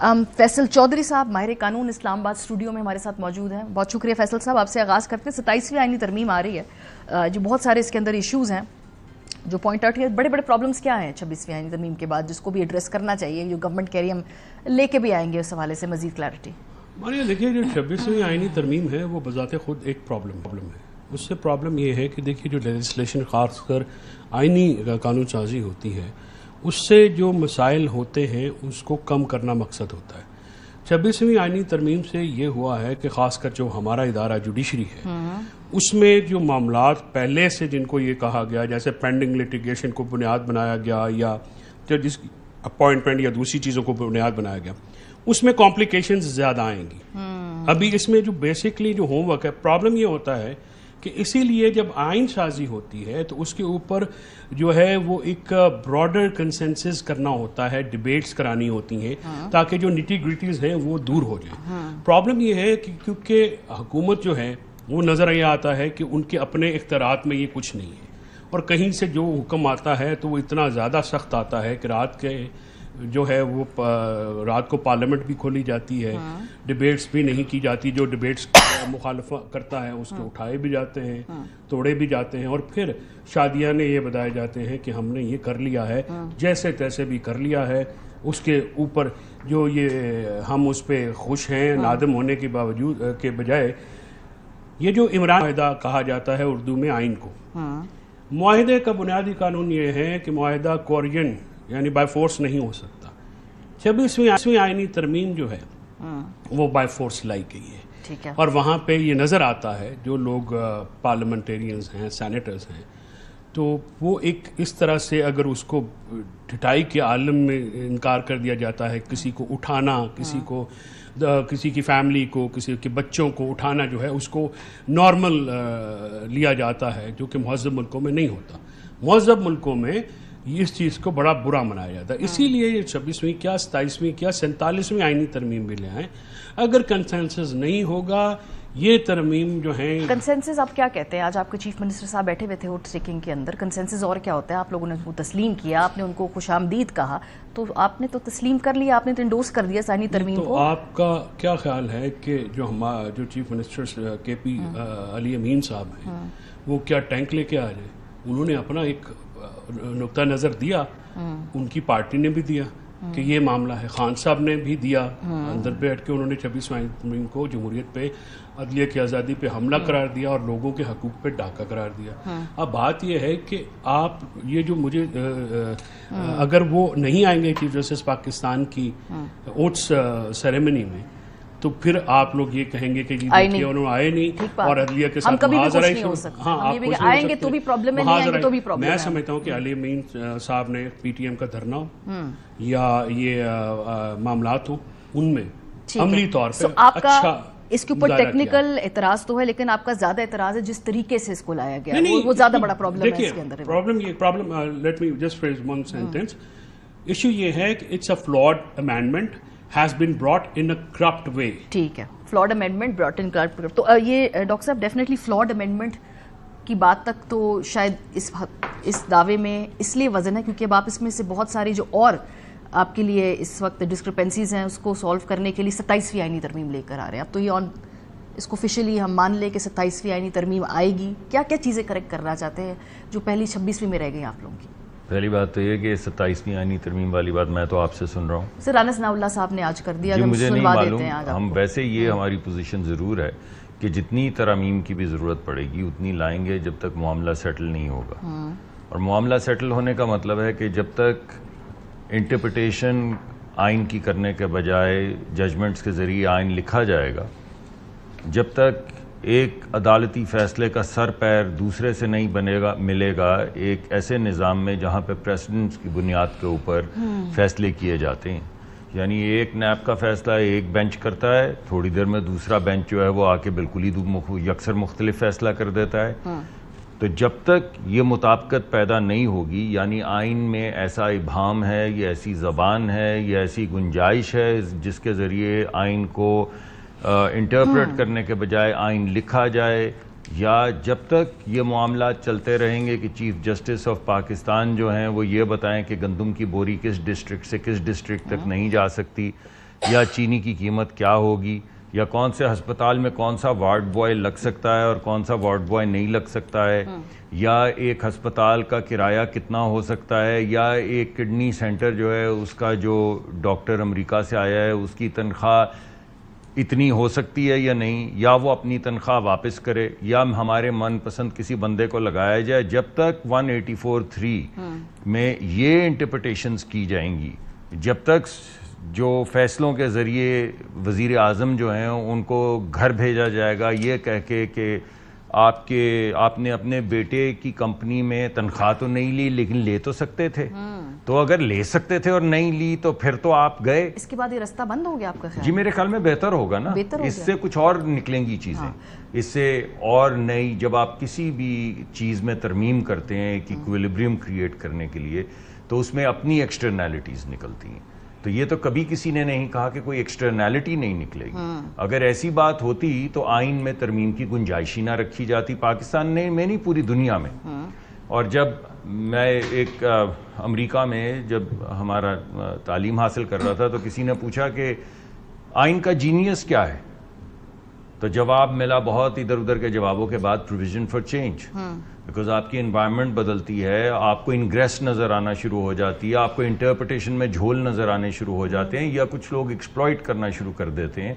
फैसल चौधरी साहब माहिर कानून इस्लामाबाद स्टूडियो में हमारे साथ मौजूद हैं। बहुत शुक्रिया फैसल साहब। आपसे आगाज़ करते हैं, 27वीं आईनी तरमीम आ रही है, जो बहुत सारे इसके अंदर इश्यूज़ हैं जो पॉइंट आउट किया। बड़े बड़े प्रॉब्लम्स क्या हैं 26वीं आईनी तरमीम के बाद जिसको भी एड्रेस करना चाहिए, जो गवर्नमेंट कह रही है, हम लेके भी आएंगे उस हवाले से मजीद क्लैरिटी। मानिए देखिए, जो 26वीं आईनी तरमीम है वो बजाते खुद एक प्रॉब्लम है। उससे प्रॉब्लम ये है कि देखिए, जो लेजिस्लेशन ख़ासकर आईनी कानून साजी होती है, उससे जो मसाइल होते हैं उसको कम करना मकसद होता है। 26वीं आईनी तरमीम से ये हुआ है कि ख़ासकर जो हमारा इदारा जुडिशरी है, उसमें जो मामलात पहले से जिनको ये कहा गया, जैसे पेंडिंग लिटिगेशन को बुनियाद बनाया गया या जजिस अपॉइंटमेंट या दूसरी चीज़ों को बुनियाद बनाया गया, उसमें कॉम्प्लिकेशंस ज़्यादा आएंगी। अभी इसमें जो बेसिकली जो होमवर्क है, प्रॉब्लम ये होता है कि इसीलिए जब आइन साजी होती है तो उसके ऊपर जो है वो एक ब्रॉडर कंसेंसस करना होता है, डिबेट्स करानी होती हैं, ताकि जो निटी ग्रिटीज़ हैं वो दूर हो जाए। प्रॉब्लम ये है कि क्योंकि हुकूमत जो है वो नज़र ये आता है कि उनके अपने इख्तियारात में ये कुछ नहीं है, और कहीं से जो हुक्म आता है तो वो इतना ज़्यादा सख्त आता है कि रात के जो है वो रात को पार्लियामेंट भी खोली जाती है, डिबेट्स भी नहीं की जाती, जो डिबेट्स मुखालफा करता है उसके उठाए भी जाते हैं, तोड़े भी जाते हैं, और फिर शादियां ने ये बताए जाते हैं कि हमने ये कर लिया है, जैसे तैसे भी कर लिया है। उसके ऊपर जो ये हम उस पर खुश हैं नादम होने के बावजूद के बजाय, ये जो इमरान मुआहिदा कहा जाता है उर्दू में आइन को, मुआहिदे का बुनियादी कानून ये है कि मुआहिदा कोरियन यानी बाय फोर्स नहीं हो सकता। 26वीं आईनी तरमीम जो है वो बाय फोर्स लाई गई है, ठीक है। और वहाँ पे ये नज़र आता है जो लोग पार्लियामेंटेरियंस हैं, सेनेटर्स हैं, तो वो एक इस तरह से अगर उसको ढिठाई के आलम में इनकार कर दिया जाता है, किसी को उठाना, किसी की फैमिली को, किसी के बच्चों को उठाना जो है उसको नॉर्मल लिया जाता है, जो कि मुहज़्ज़ब मुल्कों में नहीं होता। मुहज़्ज़ब मुल्कों में इस चीज़ को बड़ा बुरा मनाया जाता है। इसीलिए ये 26वीं क्या, 27वीं क्या, 47वीं आईनी तरमीम भी ले आए। अगर कंसेंसस नहीं होगा, ये तरमीम जो है कंसेंसस आप क्या कहते हैं? आज आपके चीफ मिनिस्टर साहब बैठे हुए थे ओथ टेकिंग के अंदर, कंसेंसस और क्या होता है? आप लोगों ने उनको तस्लीम किया, आपने उनको खुशामदीद कहा, तो आपने तो तस्लीम कर लिया, आपने तो इंडोर्स कर दिया सानी तरमीम तो को। आपका क्या ख्याल है कि जो चीफ मिनिस्टर KP अली अमीन साहब हैं, वो क्या टैंक लेके आ जाए? उन्होंने अपना एक नुक्ता नज़र दिया, उनकी पार्टी ने भी दिया कि ये मामला है, खान साहब ने भी दिया, अंदर बैठ के उन्होंने 26वीं तरमीम को जमहूरियत पे, अदलिया की आज़ादी पे हमला करार दिया और लोगों के हकूक़ पे डाका करार दिया। अब बात यह है कि आप ये जो मुझे अगर वो नहीं आएंगे चीफ जस्टिस पाकिस्तान की ओट्स सेरेमनी में, तो फिर आप लोग ये कहेंगे कि देखिए उन्होंने आए नहीं और अदलिया के साथ आएंगे तो भी प्रॉब्लम है, नहीं आएंगे तो भी प्रॉब्लम है। मैं समझता हूँ कि अली अमीन साहब ने PTM का धरना हो या ये मामलात हो, उनमें अमली तौर पर अच्छा इसके ऊपर टेक्निकल एतराज तो है, लेकिन आपका ज्यादा एतराज है जिस तरीके से इसको लाया गया, वो ज्यादा बड़ा प्रॉब्लम है इसके अंदर। Problem let me just phrase one sentence. Issue ये है कि it's a flawed amendment has been brought in a corrupt way। ठीक है, flawed amendment brought in corrupt। तो ये डॉक्टर साहब डेफिनेटली फ्लॉड अमेंडमेंट की बात तक तो शायद इस दावे में इसलिए वजन है क्योंकि अब आप इसमें से बहुत सारी जो और आपके लिए इस वक्त डिस्क्रिपेंसीज हैं उसको सॉल्व करने के लिए 27वीं आईनी तरमीम लेकर आ रहे हैं। अब तो ये इसको ऑफिशियली हम मान लें कि 27वीं आईनी तरमीम आएगी। क्या क्या चीज़ें करेक्ट करना चाहते हैं जो पहली 26वीं में रह गई आप लोगों की? पहली बात तो ये कि 27वीं आईनी तरमीम वाली बात मैं तो आपसे सुन रहा हूँ सर। राना सनाउल्लाह साहब ने आज कर दिया, जी मुझे नहीं मालूम। हम वैसे ये हमारी पोजीशन ज़रूर है कि जितनी तरमीम की भी ज़रूरत पड़ेगी उतनी लाएंगे जब तक मामला सेटल नहीं होगा। और मामला सेटल होने का मतलब है कि जब तक इंटरप्रिटेशन आइन की करने के बजाय जजमेंट्स के ज़रिए आइन लिखा जाएगा, जब तक एक अदालती फ़ैसले का सर पैर दूसरे से नहीं मिलेगा एक ऐसे निज़ाम में जहाँ पे प्रेसिडेंट्स की बुनियाद के ऊपर फ़ैसले किए जाते हैं। यानी एक नैब का फ़ैसला एक बेंच करता है, थोड़ी देर में दूसरा बेंच जो है वो आके बिल्कुल ही यकसर मुख्तलिफ फ़ैसला कर देता है। तो जब तक ये मुताबिकत पैदा नहीं होगी, यानी आइन में ऐसा इबाम है, ये ऐसी ज़बान है, ये ऐसी गुंजाइश है जिसके ज़रिए आइन को इंटरप्रेट करने के बजाय आइन लिखा जाए, या जब तक ये मामला चलते रहेंगे कि चीफ जस्टिस ऑफ पाकिस्तान जो हैं वो ये बताएं कि गंदम की बोरी किस डिस्ट्रिक्ट से किस डिस्ट्रिक्ट तक नहीं जा सकती, या चीनी की कीमत क्या होगी, या कौन से अस्पताल में कौन सा वार्ड बॉय लग सकता है और कौन सा वार्ड बॉय नहीं लग सकता है, या एक अस्पताल का किराया कितना हो सकता है, या एक किडनी सेंटर जो है उसका जो डॉक्टर अमेरिका से आया है उसकी तनख्वाह इतनी हो सकती है या नहीं, या वो अपनी तनख्वाह वापस करे या हमारे मनपसंद किसी बंदे को लगाया जाए। जब तक 184(3) में ये इंटरप्रिटेशंस की जाएंगी, जब तक जो फैसलों के ज़रिए वज़ीर आज़म जो हैं उनको घर भेजा जाएगा ये कह के कि आपने अपने बेटे की कंपनी में तनख्वाह तो नहीं ली लेकिन ले तो सकते थे, तो अगर ले सकते थे और नहीं ली तो फिर तो आप गए। इसके बाद ये रास्ता बंद हो गया आपका ख्याल? जी मेरे ख्याल में बेहतर होगा ना, इससे कुछ और निकलेंगी चीज़ें। हाँ। इससे और नई, जब आप किसी भी चीज़ में तरमीम करते हैं एक इक्विलिब्रियम क्रिएट करने के लिए, तो उसमें अपनी एक्सटर्नैलिटीज़ निकलती हैं। तो ये तो कभी किसी ने नहीं कहा कि कोई एक्सटर्नैलिटी नहीं निकलेगी। अगर ऐसी बात होती तो आइन में तरमीम की गुंजाइश ही ना रखी जाती पाकिस्तान में नहीं पूरी दुनिया में। और जब मैं एक अमेरिका में जब हमारा तालीम हासिल कर रहा था तो किसी ने पूछा कि आइन का जीनियस क्या है, तो जवाब मिला बहुत इधर उधर के जवाबों के बाद, प्रोविजन फॉर चेंज। बिकॉज आपकी एनवायरनमेंट बदलती है, आपको इनग्रेस नज़र आना शुरू हो जाती है, आपको इंटरप्रिटेशन में झोल नज़र आने शुरू हो जाते हैं, या कुछ लोग एक्सप्लॉइट करना शुरू कर देते हैं।